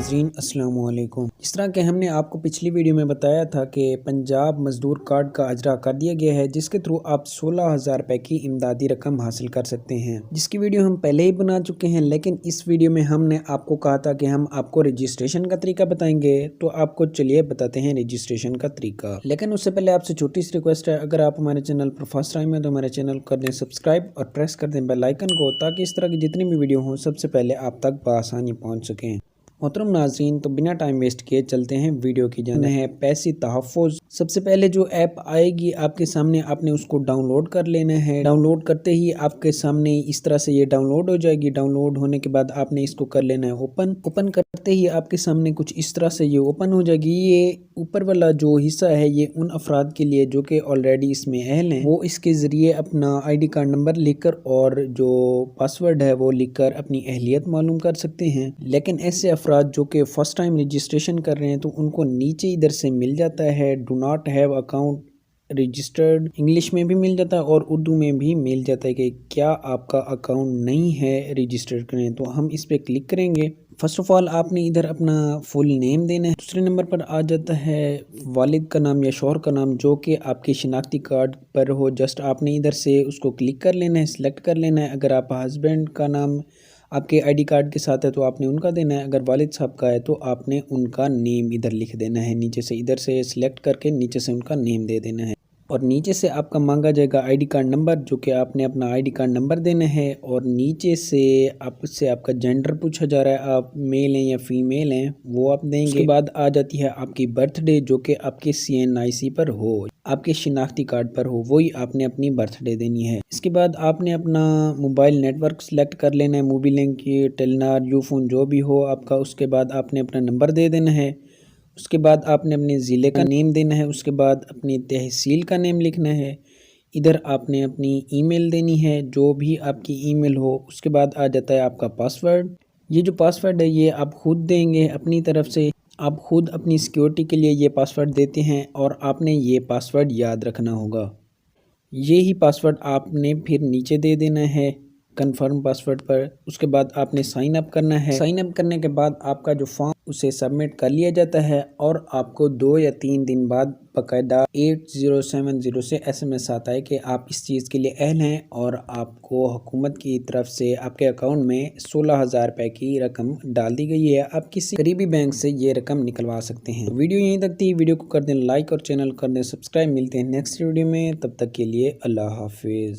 ناظرین السلام علیکم۔ اس طرح کہ ہم نے آپ کو پچھلی ویڈیو میں بتایا تھا کہ پنجاب مزدور کارڈ کا اجرا کر دیا گیا ہے، جس کے تھرو آپ 16,000 روپے کی امدادی رقم حاصل کر سکتے ہیں، جس کی ویڈیو ہم پہلے ہی بنا چکے ہیں۔ لیکن اس ویڈیو میں ہم نے آپ کو کہا تھا کہ ہم آپ کو رجسٹریشن کا طریقہ بتائیں گے، تو آپ کو چلیے بتاتے ہیں رجسٹریشن کا طریقہ۔ لیکن اس سے پہلے آپ سے چھوٹی سی ریکویسٹ ہے، اگر آپ ہمارے چینل پر فرسٹ ٹائم ہیں تو ہمارے چینل کو کر دیں سبسکرائب اور پریس کر دیں بیل آئیکن کو، تاکہ اس طرح کی جتنی بھی ویڈیو ہوں سب سے پہلے آپ تک بآسانی پہنچ سکیں۔ محترم ناظرین، تو بنا ٹائم ویسٹ کیے چلتے ہیں ویڈیو کی جانب۔ ہے پیسے تحفظ۔ سب سے پہلے جو ایپ آئے گی آپ کے سامنے، آپ نے اس کو ڈاؤن لوڈ کر لینا ہے۔ ڈاؤن لوڈ کرتے ہی آپ کے سامنے اس طرح سے یہ ڈاؤن لوڈ ہو جائے گی۔ ڈاؤن لوڈ ہونے کے بعد آپ نے اس کو کر لینا ہے اوپن۔ اوپن کرتے ہی آپ کے سامنے کچھ اس طرح سے یہ اوپن ہو جائے گی۔ یہ اوپر والا جو حصہ ہے یہ ان افراد کے لیے جو کہ آلریڈی اس میں اہل ہیں، وہ اس کے ذریعے اپنا آئی ڈی کارڈ نمبر لکھ کر اور جو پاسورڈ ہے وہ لکھ کر اپنی اہلیت معلوم کر سکتے ہیں۔ لیکن ایسے افراد جو کہ فرسٹ ٹائم رجسٹریشن کر رہے ہیں تو ان کو نیچے ادھر سے مل جاتا ہے do not have account registered, English میں بھی مل جاتا ہے اور اردو میں بھی مل جاتا ہے کہ کیا آپ کا اکاؤنٹ نہیں ہے رجسٹر کریں، تو ہم اس پہ کلک کریں گے۔ فرسٹ آف آل آپ نے ادھر اپنا فل نیم دینا ہے۔ دوسرے نمبر پر آ جاتا ہے والد کا نام یا شوہر کا نام جو کہ آپ کے شناختی کارڈ پر ہو۔ جسٹ آپ نے ادھر سے اس کو کلک کر لینا ہے، سلیکٹ کر لینا ہے۔ اگر آپ ہسبینڈ کا نام آپ کے آئی ڈی کارڈ کے ساتھ ہے تو آپ نے ان کا دینا ہے، اگر والد صاحب کا ہے تو آپ نے ان کا نیم ادھر لکھ دینا ہے نیچے سے۔ ادھر سے سلیکٹ کر کے نیچے سے ان کا نیم دے دینا ہے، اور نیچے سے آپ کا مانگا جائے گا آئی ڈی کارڈ نمبر، جو کہ آپ نے اپنا آئی ڈی کارڈ نمبر دینا ہے، اور نیچے سے آپ کا جینڈر پوچھا جا رہا ہے، آپ میل ہیں یا فیمیل ہیں وہ آپ دیں گے۔ اس کے بعد آ جاتی ہے آپ کی برتھ ڈے جو کہ آپ کے CNIC پر ہو، آپ کے شناختی کارڈ پر ہو، وہی آپ نے اپنی برتھ ڈے دینی ہے۔ اس کے بعد آپ نے اپنا موبائل نیٹ ورک سلیکٹ کر لینا ہے، موبی لنک، ٹیلنار، یو فون جو بھی ہو آپ کا۔ اس کے بعد آپ نے اپنا نمبر دے دینا ہے۔ اس کے بعد آپ نے اپنے ضلع کا نیم دینا ہے۔ اس کے بعد اپنی تحصیل کا نیم لکھنا ہے۔ ادھر آپ نے اپنی ای میل دینی ہے جو بھی آپ کی ای میل ہو۔ اس کے بعد آ جاتا ہے آپ کا پاسورڈ۔ یہ جو پاسورڈ ہے یہ آپ خود دیں گے اپنی طرف سے، آپ خود اپنی سیکیورٹی کے لیے یہ پاسورڈ دیتے ہیں، اور آپ نے یہ پاسورڈ یاد رکھنا ہوگا۔ یہی پاسورڈ آپ نے پھر نیچے دے دینا ہے کنفرم پاسورڈ پر۔ اس کے بعد آپ نے سائن اپ کرنا ہے۔ سائن اپ کرنے کے بعد آپ کا جو فارم اسے سبمٹ کر لیا جاتا ہے، اور آپ کو 2 یا 3 دن بعد باقاعدہ 8070 سے SMS آتا ہے کہ آپ اس چیز کے لیے اہل ہیں، اور آپ کو حکومت کی طرف سے آپ کے اکاؤنٹ میں 16,000 روپے کی رقم ڈال دی گئی ہے۔ آپ کسی قریبی بینک سے یہ رقم نکلوا سکتے ہیں۔ ویڈیو یہیں تک تھی، ویڈیو کو کر دیں لائک اور چینل کر دیں سبسکرائب۔ ملتے ہیں نیکسٹ ویڈیو میں، تب تک کے لیے اللہ حافظ۔